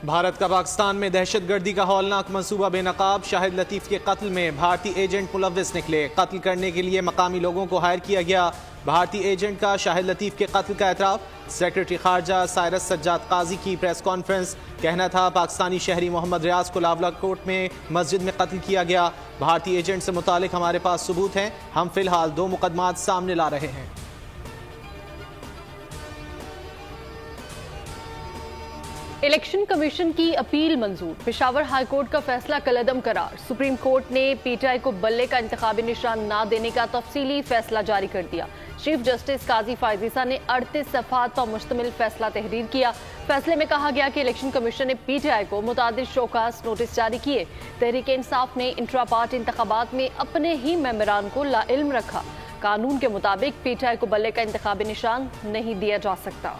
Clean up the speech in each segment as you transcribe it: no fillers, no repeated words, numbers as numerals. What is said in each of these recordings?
भारत का पाकिस्तान में दहशतगर्दी का हौलनाक मंसूबा बेनकाब। शाहिद लतीफ के कत्ल में भारतीय एजेंट मुलव्विस निकले। कत्ल करने के लिए मकामी लोगों को हायर किया गया। भारतीय एजेंट का शाहिद लतीफ के कत्ल का एतराफ। सेक्रेटरी खारजा साइरस सज्जाद काजी की प्रेस कॉन्फ्रेंस। कहना था पाकिस्तानी शहरी मोहम्मद रियाज को लावलाकोट में मस्जिद में कत्ल किया गया। भारतीय एजेंट से मुतालिक हमारे पास सबूत हैं। हम फिलहाल 2 मुकदमात सामने ला रहे हैं। इलेक्शन कमीशन की अपील मंजूर। पेशावर हाई कोर्ट का फैसला कलअदम करार। सुप्रीम कोर्ट ने पीटीआई को बल्ले का इंतखाबी निशान न देने का तफसीली फैसला जारी कर दिया। चीफ जस्टिस काजी फायजीसा ने 38 सफ़हात पर मुश्तमिल फैसला तहरीर किया। फैसले में कहा गया कि इलेक्शन कमीशन ने पीटीआई को मुतादिद शोकास नोटिस जारी किए। तहरीक इंसाफ ने इंट्रा पार्टी इंतखाबात में अपने ही मेंबरान को लाइल्म रखा। कानून के मुताबिक पीटीआई को बल्ले का इंतखाबी निशान नहीं दिया जा सकता।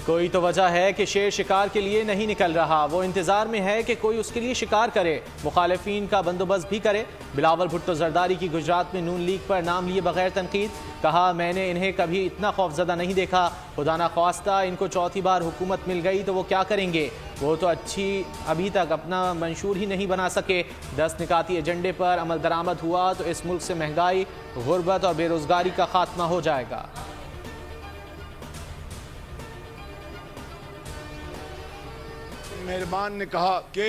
कोई तो वजह है कि शेर शिकार के लिए नहीं निकल रहा। वो इंतजार में है कि कोई उसके लिए शिकार करे, मुखालिफिन का बंदोबस्त भी करे। बिलावल भुट्टो जरदारी की गुजरात में नून लीग पर नाम लिए बगैर तनकीद। कहा, मैंने इन्हें कभी इतना खौफजदा नहीं देखा। खुदा ना ख्वास्ता इनको चौथी बार हुकूमत मिल गई तो वो क्या करेंगे? वो तो अभी तक अपना मंशूर ही नहीं बना सके। 10 निकाती एजेंडे पर अमल दरामद हुआ तो इस मुल्क से महंगाई, गुर्बत और बेरोजगारी का खात्मा हो जाएगा। मेहरबान ने कहा कि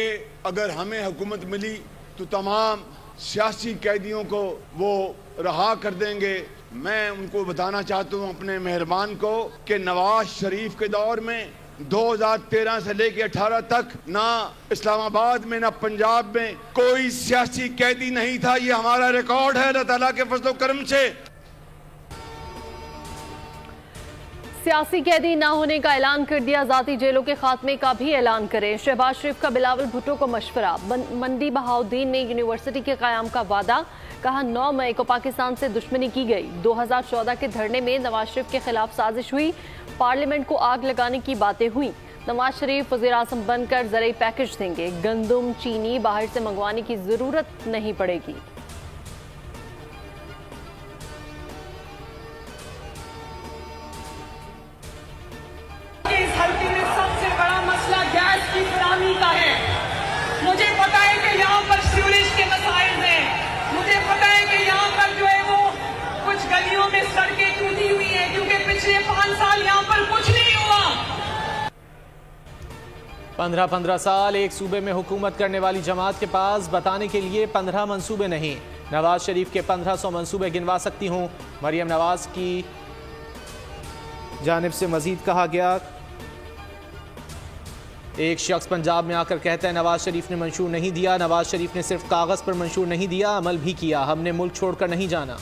अगर हमें हुकूमत मिली तो तमाम सियासी कैदियों को वो रहा कर देंगे। मैं उनको बताना चाहता हूँ अपने मेहरबान को कि नवाज शरीफ के दौर में 2013 से लेकर 18 तक ना इस्लामाबाद में ना पंजाब में कोई सियासी कैदी नहीं था। ये हमारा रिकॉर्ड है अल्लाह ताला के फज़ल करम से। सियासी कैदी ना होने का ऐलान कर दिया। जाती जेलों के खात्मे का भी ऐलान करें। शहबाज शरीफ का बिलावल भुट्टो को मशवरा। मंदी बहाउद्दीन ने यूनिवर्सिटी के क़याम का वादा। कहा, 9 मई को पाकिस्तान से दुश्मनी की गई। 2014 के धरने में नवाज शरीफ के खिलाफ साजिश हुई। पार्लियामेंट को आग लगाने की बातें हुई। नवाज शरीफ वज़ीर आज़म बनकर ज़रूरी पैकेज देंगे। गंदम चीनी बाहर से मंगवाने की जरूरत नहीं पड़ेगी। मुझे पता है कि यहाँ पर सीवरेज के मसाइल हैं। मुझे पता है कि यहाँ पर जो है वो कुछ गलियों में सड़कें टूटी हुई हैं क्योंकि पिछले 5 साल यहाँ पर कुछ नहीं हुआ। 15 साल एक सूबे में हुकूमत करने वाली जमात के पास बताने के लिए 15 मंसूबे नहीं। नवाज शरीफ के 1500 मंसूबे गिनवा सकती हूँ। मरियम नवाज की जानिब से मजीद कहा गया। एक शख्स पंजाब में आकर कहता है नवाज शरीफ ने मंशूर नहीं दिया। नवाज शरीफ ने सिर्फ कागज पर मंशूर नहीं दिया, अमल भी किया। हमने मुल्क छोड़कर नहीं जाना।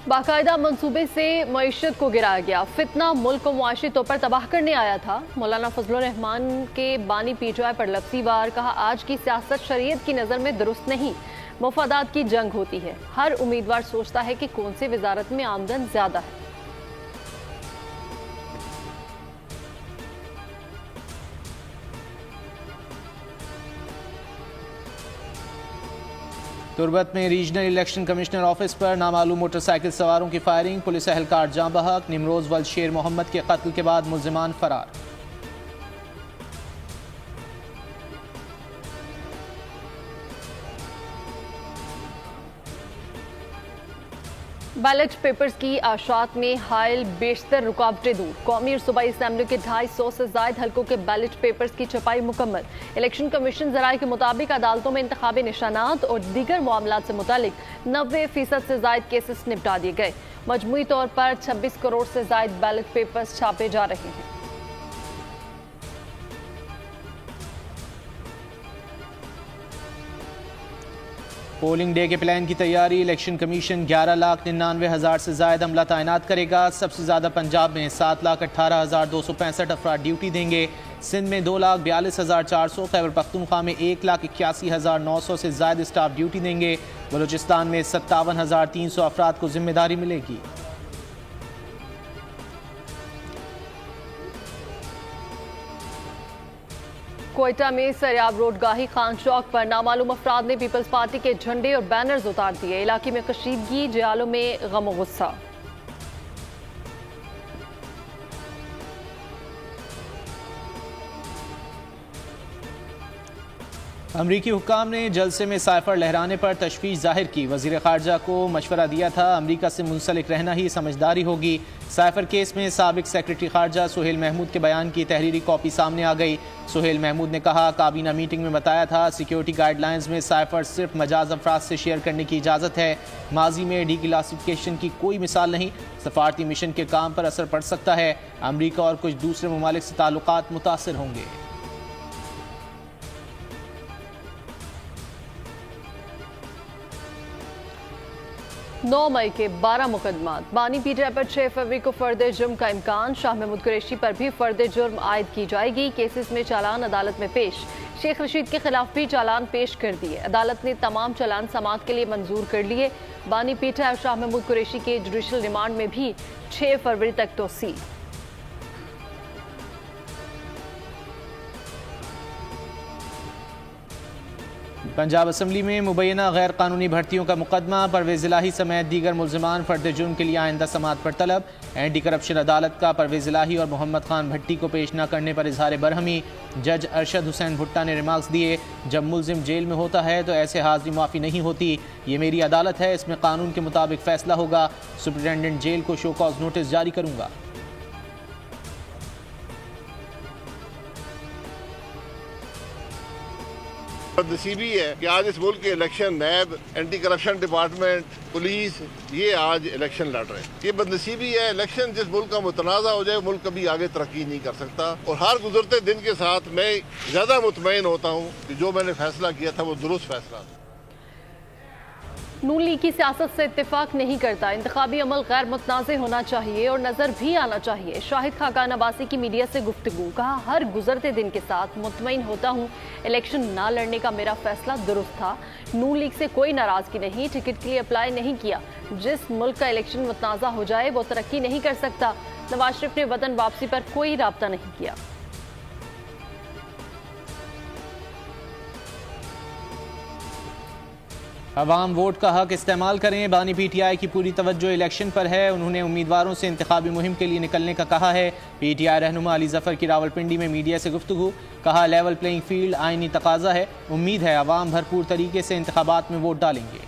बाकायदा मंसूबे से मईशत को गिराया गया। फितना मुल्क को मुआशी तौर पर तबाह करने आया था। मौलाना फजलुर रहमान के बानी पीटीआई पर लफ्ज़ी वार। कहा, आज की सियासत शरीयत की नज़र में दुरुस्त नहीं, मुफादात की जंग होती है। हर उम्मीदवार सोचता है कि कौन सी वजारत में आमदन ज्यादा है। तुर्बत में रीजनल इलेक्शन कमिश्नर ऑफिस पर नामालूम मोटरसाइकिल सवारों की फायरिंग। पुलिस एहलकार जाँ बहक। निमरोज वल शेर मोहम्मद के कत्ल के बाद मुल्जिमान फरार। बैलेट पेपर्स की आशात में हायल बेशतर रुकावटें दूर। कौमी और सूबाई असम्बली के 250 से ज्यादा हल्कों के बैलेट पेपर्स की छपाई मुकम्मल। इलेक्शन कमीशन जराये के मुताबिक अदालतों में इंतखाबी निशानात और दीगर मामलात से मुतालिक 90% से ज्यादा केसेस निपटा दिए गए। मजमूई तौर पर 26 करोड़ से ज्यादा बैलेट पेपर्स छापे जा रहे हैं। पोलिंग डे के प्लान की तैयारी। इलेक्शन कमीशन 11,99,000 से ज्यादा अमला तैनात करेगा। सबसे ज्यादा पंजाब में 7,18,265 अफराद ड्यूटी देंगे। सिंध में 2,42,400, खैबर पख्तूनख्वा में 1,81,900 से ज्यादा स्टाफ ड्यूटी देंगे। बलूचिस्तान में 57,300 अफराद को जिम्मेदारी मिलेगी। कोयटा में सरियाब रोड गाही खान चौक पर नामालूम अफराद ने पीपल्स पार्टी के झंडे और बैनर्स उतार दिए। इलाके में कशीदगी, जयालों में गम गुस्सा। अमरीकी हुक्काम ने जलसे में साइफर लहराने पर तशवीश जाहिर की। वजीर खारजा को मशवरा दिया था, अमरीका से मुंसलिक रहना ही समझदारी होगी। साइफर केस में साबिक सेक्रेटरी खारजा सुहेल महमूद के बयान की तहरीरी कॉपी सामने आ गई। सुहेल महमूद ने कहा, काबीना मीटिंग में बताया था सिक्योरिटी गाइडलाइंस में साइफर सिर्फ मजाज अफराद से शेयर करने की इजाज़त है। माजी में डीक्लासिफिकेशन की कोई मिसाल नहीं। सफारती मिशन के काम पर असर पड़ सकता है। अमरीका और कुछ दूसरे ममालिक से ताल्लुकात मुतासर होंगे। 9 मई के 12 मुकदमात। बानी पीटीआई पर 6 फरवरी को फर्द जुर्म का इम्कान। शाह महमूद कुरैशी पर भी फर्द जुर्म आयद की जाएगी। केसेस में चालान अदालत में पेश। शेख रशीद के खिलाफ भी चालान पेश कर दिए। अदालत ने तमाम चालान समाअत के लिए मंजूर कर लिए। बानी पीटीआई और शाह महमूद कुरैशी के जुडिशल रिमांड में भी 6 फरवरी तक तोसी। पंजाब असम्बली में मुबैना गैर कानूनी भर्तियों का मुकदमा। परवेज इलाही समेत दीगर मुल्जिमान फर्द जुर्म के लिए आइंदा समाअत पर तलब। एंटी करप्शन अदालत का परवेज इलाही और मोहम्मद खान भट्टी को पेश न करने पर इजहार बरहमी। जज अरशद हुसैन भुट्टा ने रिमार्क्स दिए, जब मुल्जिम जेल में होता है तो ऐसे हाजिरी माफ़ी नहीं होती। ये मेरी अदालत है, इसमें कानून के मुताबिक फैसला होगा। सुप्रिटेंडेंट जेल को शो कॉज नोटिस जारी करूँगा। बदनसीबी है कि आज इस मुल्क के इलेक्शन नैब, एंटी करप्शन डिपार्टमेंट, पुलिस ये आज इलेक्शन लड़ रहे हैं। ये बदनसीबी है। इलेक्शन जिस मुल्क का मुतनाज़ा हो जाए, मुल्क कभी आगे तरक्की नहीं कर सकता। और हर गुजरते दिन के साथ मैं ज़्यादा मुतमईन होता हूँ कि जो मैंने फैसला किया था वो दुरुस्त फैसला था। नून लीग की सियासत से इत्तेफाक नहीं करता। इंतखाबी अमल गैर मुतनाज़े होना चाहिए और नजर भी आना चाहिए। शाहिद खाकान अब्बासी की मीडिया से गुफ्तगू। कहा, हर गुजरते दिन के साथ मुतमईन होता हूँ, इलेक्शन ना लड़ने का मेरा फैसला दुरुस्त था। नून लीग से कोई नाराजगी नहीं, टिकट के लिए अप्लाई नहीं किया। जिस मुल्क का इलेक्शन मुतनाज़ा हो जाए वो तरक्की नहीं कर सकता। नवाज शरीफ ने वतन वापसी पर कोई राब्ता नहीं किया। अवाम वोट का हक इस्तेमाल करें। बानी पीटीआई की पूरी तवज्जो इलेक्शन पर है। उन्होंने उम्मीदवारों से इंतखाबी मुहिम के लिए निकलने का कहा है। पीटीआई रहनुमा अली जफर की रावलपिंडी में मीडिया से गुफ्तगू। कहा, लेवल प्लेइंग फील्ड आईनी तकाजा है। उम्मीद है अवाम भरपूर तरीके से इंतखाबात में वोट डालेंगे।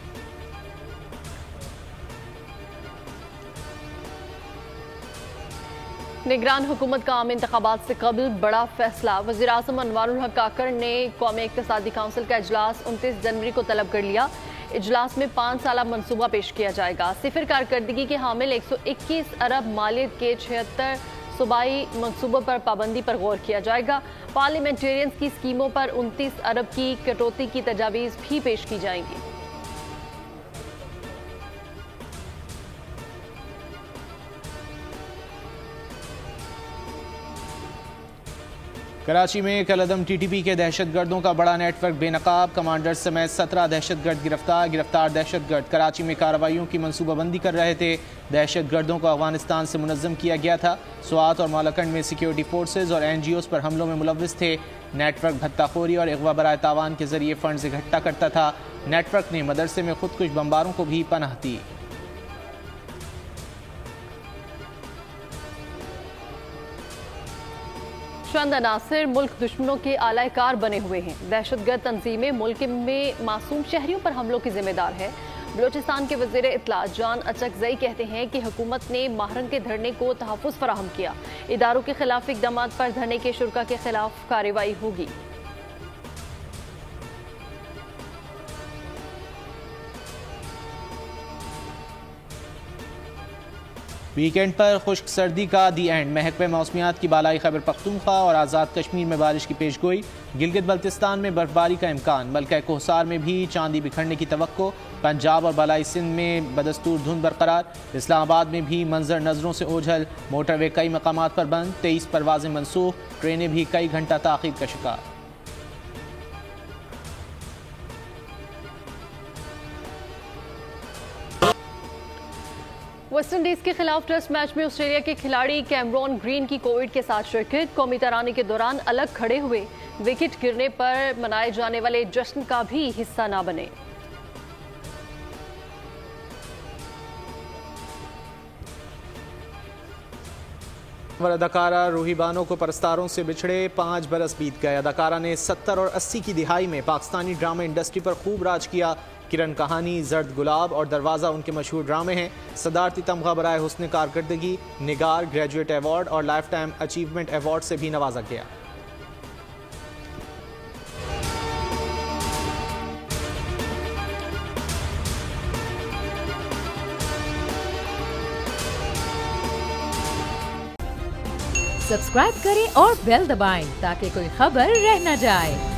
निगरान हुकूमत का आम इंतखाबात से कबल बड़ा फैसला। वज़ीर आज़म अनवारुल हक काकड़ ने कौमी इक़्तिसादी काउंसिल का इजलास 29 जनवरी को तलब कर लिया। इजलास में 5 साला मनसूबा पेश किया जाएगा। सिफर कारकर्दगी के हामिल 121 अरब मालियत के 76 सूबाई मनसूबों पर पाबंदी पर गौर किया जाएगा। पार्लियामेंटेरियंस की स्कीमों पर 29 अरब की कटौती की तजावीज़ भी पेश की जाएंगी। कराची में कलअदम टीटीपी के दहशतगर्दों का बड़ा नेटवर्क बेनकाब। कमांडर समेत 17 दहशतगर्द गिरफ्तार दहशतगर्द कराची में कार्रवाइयों की मनसूबाबंदी कर रहे थे। दहशतगर्दों को अफगानिस्तान से मुनज़्ज़म किया गया था। स्वात और मालाकंड में सिक्योरिटी फोर्सेज और NGOs पर हमलों में मुलव्विस थे। नेटवर्क भत्ताखोरी और अगवा बराए तावान के जरिए फंड्स इकट्ठा करता था। नेटवर्क ने मदरसे में खुदकुश बमबारों को भी पनाह दी। चंद अनासिर मुल्क दुश्मनों के आलाकार बने हुए हैं। दहशतगर्द तंजीमें मुल्क में मासूम शहरियों पर हमलों की जिम्मेदार है। बलोचिस्तान के वज़ीर इत्तला जान अचकज़ई कहते हैं कि हुकूमत ने माहरन के धरने को तहफ़्फ़ुज़ फराहम किया। इदारों के खिलाफ इक़दामात पर धरने के शुरा के खिलाफ कार्रवाई होगी। वीकेंड पर खुश्क सर्दी का दी एंड। महकमे मौसमियात की बालाई खैबर पख्तूनख्वा और आज़ाद कश्मीर में बारिश की पेशगोई। गिलगित बल्तिस्तान में बर्फबारी का इम्कान। मलका कोहसार में भी चांदी बिखरने की तवक्को। पंजाब और बालाई सिंध में बदस्तूर धुंध बरकरार। इस्लामाबाद में भी मंजर नजरों से ओझल। मोटरवे कई मकामात पर बंद। 23 परवाजें मनसूख। ट्रेनें भी कई घंटा ताख़ीर का शिकार। वेस्टइंडीज के खिलाफ टेस्ट मैच में ऑस्ट्रेलिया के खिलाड़ी कैमरॉन ग्रीन की कोविड के साथ शिरकत। कौमी तराने के दौरान अलग खड़े हुए, विकेट गिरने पर मनाए जाने वाले जश्न का भी हिस्सा न बने। अदाकारा रूही बानो को परस्तारों से बिछड़े 5 बरस बीत गए। अदाकारा ने 70 और 80 की दिहाई में पाकिस्तानी ड्रामा इंडस्ट्री पर खूब राज किया। किरण कहानी, जर्द गुलाब और दरवाज़ा उनके मशहूर ड्रामे हैं। सदारती तमगा बराए हुस्न कारकर्दगी, निगार, ग्रेजुएट अवार्ड और लाइफ टाइम अचीवमेंट अवार्ड से भी नवाजा गया। सब्सक्राइब करें और बेल दबाएं ताकि कोई खबर रह न जाए।